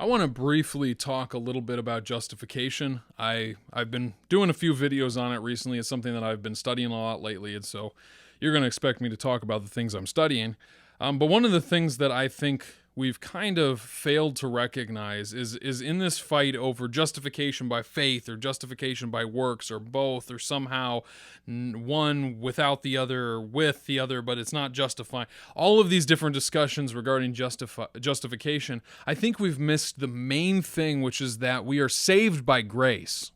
I want to briefly talk a little bit about justification. I've been doing a few videos on it recently. It's something that I've been studying a lot lately, and so you're going to expect me to talk about the things I'm studying. But one of the things that I think we've kind of failed to recognize is in this fight over justification by faith or justification by works or both or somehow one without the other or with the other, but it's not justifying. All of these different discussions regarding justification, I think we've missed the main thing, which is that we are saved by grace.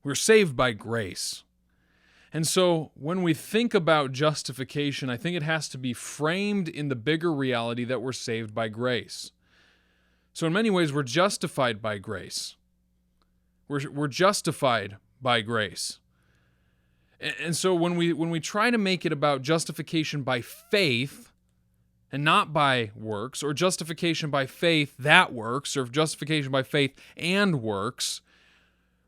We're saved by grace. And so when we think about justification, I think it has to be framed in the bigger reality that we're saved by grace. So in many ways, we're justified by grace. We're justified by grace. And so when we try to make it about justification by faith and not by works, or justification by faith that works, or justification by faith and works,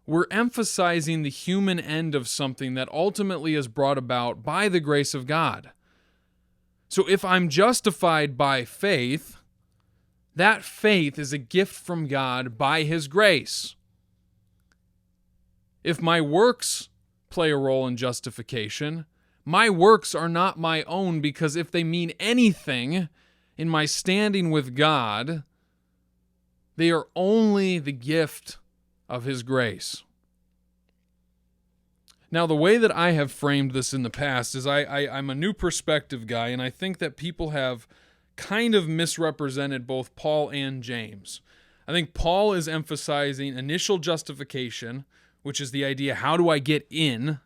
we're emphasizing the human end of something that ultimately is brought about by the grace of God. So if I'm justified by faith, that faith is a gift from God by His grace. If my works play a role in justification, my works are not my own, because if they mean anything in my standing with God, they are only the gift of His grace. Now, the way that I have framed this in the past is I'm a new perspective guy, and I think that people have kind of misrepresented both Paul and James. I think Paul is emphasizing initial justification, which is the idea, how do I get in?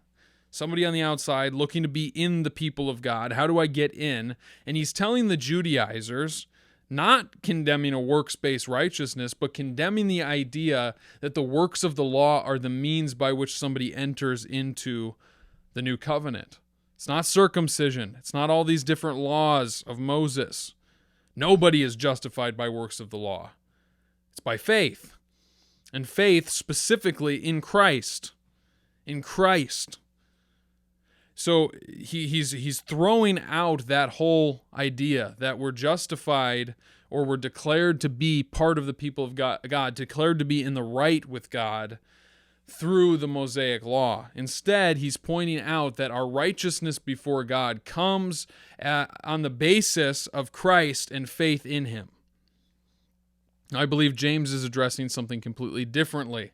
Somebody on the outside looking to be in the people of God. How do I get in? And he's telling the Judaizers, not condemning a works-based righteousness, but condemning the idea that the works of the law are the means by which somebody enters into the new covenant. It's not circumcision. It's not all these different laws of Moses. Nobody is justified by works of the law. It's by faith. And faith specifically in Christ. In Christ. So he's throwing out that whole idea that we're justified or we're declared to be part of the people of God, declared to be in the right with God through the Mosaic law. Instead, he's pointing out that our righteousness before God comes on the basis of Christ and faith in Him. I believe James is addressing something completely differently.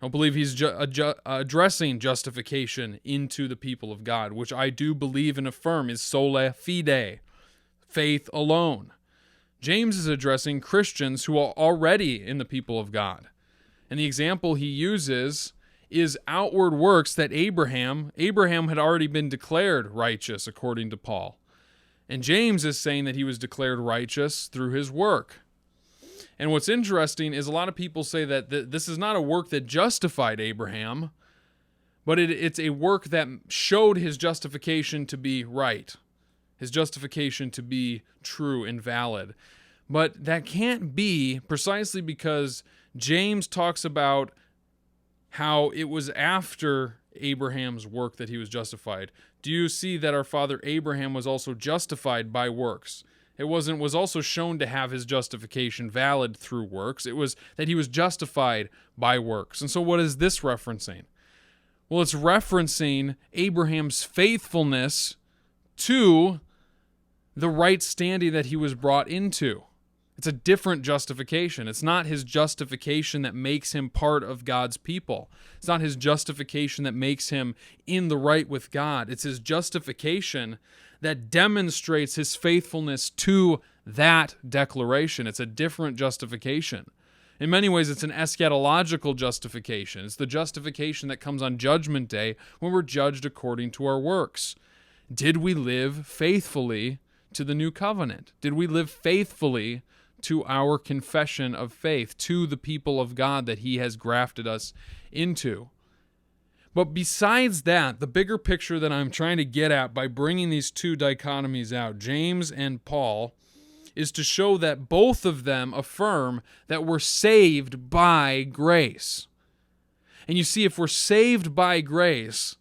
I don't believe he's addressing justification into the people of God, which I do believe and affirm is sola fide, faith alone. James is addressing Christians who are already in the people of God. And the example he uses is outward works that Abraham had already been declared righteous according to Paul. And James is saying that he was declared righteous through his work. And what's interesting is a lot of people say that this is not a work that justified Abraham, but it's a work that showed his justification to be right, his justification to be true and valid. But that can't be, precisely because James talks about how it was after Abraham's work that he was justified. Do you see that our father Abraham was also justified by works? It was also shown to have his justification valid through works. It was that he was justified by works. And so what is this referencing? Well, it's referencing Abraham's faithfulness to the right standing that he was brought into. It's a different justification. It's not his justification that makes him part of God's people. It's not his justification that makes him in the right with God. It's his justification that demonstrates his faithfulness to that declaration. It's a different justification. In many ways, it's an eschatological justification. It's the justification that comes on Judgment Day when we're judged according to our works. Did we live faithfully to the new covenant? Did we live faithfully to our confession of faith, to the people of God that He has grafted us into? But besides that, the bigger picture that I'm trying to get at by bringing these two dichotomies out, James and Paul, is to show that both of them affirm that we're saved by grace. And you see, if we're saved by grace,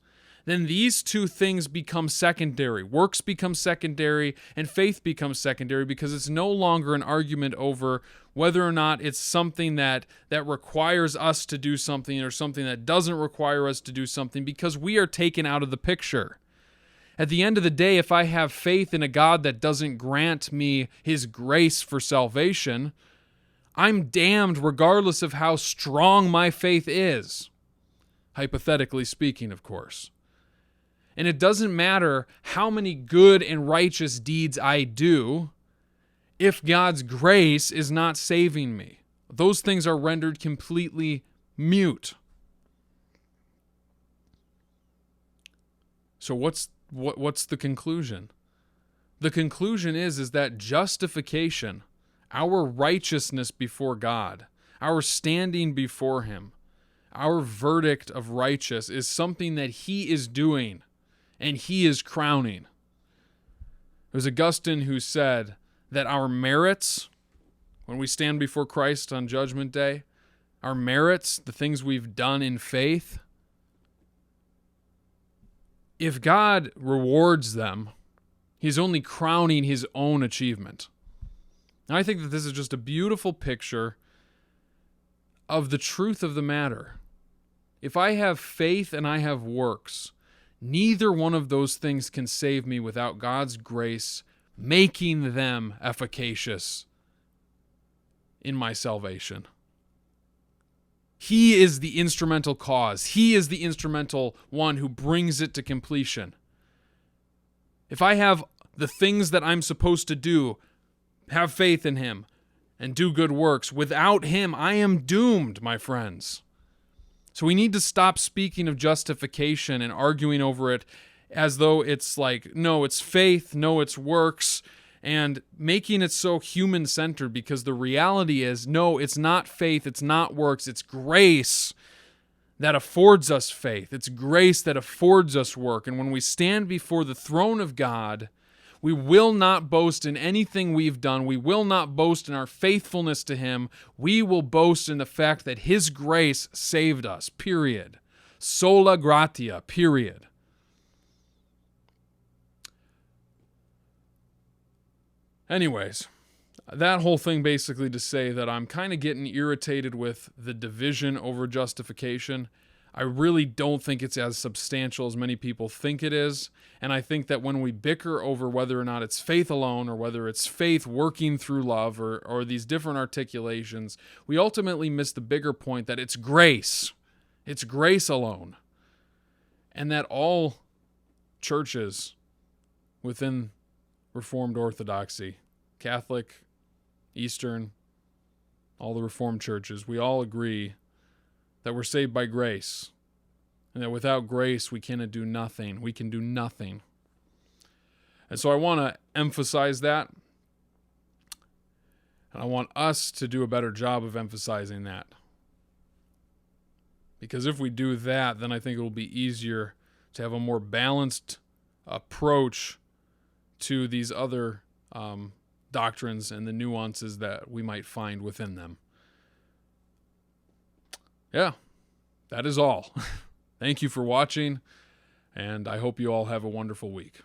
then these two things become secondary. Works become secondary, and faith becomes secondary, because it's no longer an argument over whether or not it's something that requires us to do something or something that doesn't require us to do something, because we are taken out of the picture. At the end of the day, if I have faith in a God that doesn't grant me his grace for salvation, I'm damned regardless of how strong my faith is. Hypothetically speaking, of course. And it doesn't matter how many good and righteous deeds I do if God's grace is not saving me. Those things are rendered completely mute. So what's the conclusion? The conclusion is that justification, our righteousness before God, our standing before him, our verdict of righteous, is something that he is doing and he is crowning. It was Augustine who said that our merits, when we stand before Christ on Judgment Day, our merits, the things we've done in faith, if God rewards them, he's only crowning his own achievement. And I think that this is just a beautiful picture of the truth of the matter. If I have faith and I have works, neither one of those things can save me without God's grace making them efficacious in my salvation. He is the instrumental cause. He is the instrumental one who brings it to completion. If I have the things that I'm supposed to do, have faith in him, and do good works, without him, I am doomed, my friends. So we need to stop speaking of justification and arguing over it as though it's like, no, it's faith, no, it's works, and making it so human-centered, because the reality is, no, it's not faith, it's not works, it's grace that affords us faith. It's grace that affords us work. And when we stand before the throne of God, we will not boast in anything we've done. We will not boast in our faithfulness to him. We will boast in the fact that his grace saved us, period. Sola gratia, period. Anyways, that whole thing basically to say that I'm kind of getting irritated with the division over justification. I really don't think it's as substantial as many people think it is. And I think that when we bicker over whether or not it's faith alone or whether it's faith working through love or these different articulations, we ultimately miss the bigger point that it's grace. It's grace alone. And that all churches within Reformed Orthodoxy, Catholic, Eastern, all the Reformed churches, we all agree that we're saved by grace, and that without grace we cannot do nothing. We can do nothing. And so I want to emphasize that, and I want us to do a better job of emphasizing that. Because if we do that, then I think it will be easier to have a more balanced approach to these other doctrines and the nuances that we might find within them. Yeah, that is all. Thank you for watching, and I hope you all have a wonderful week.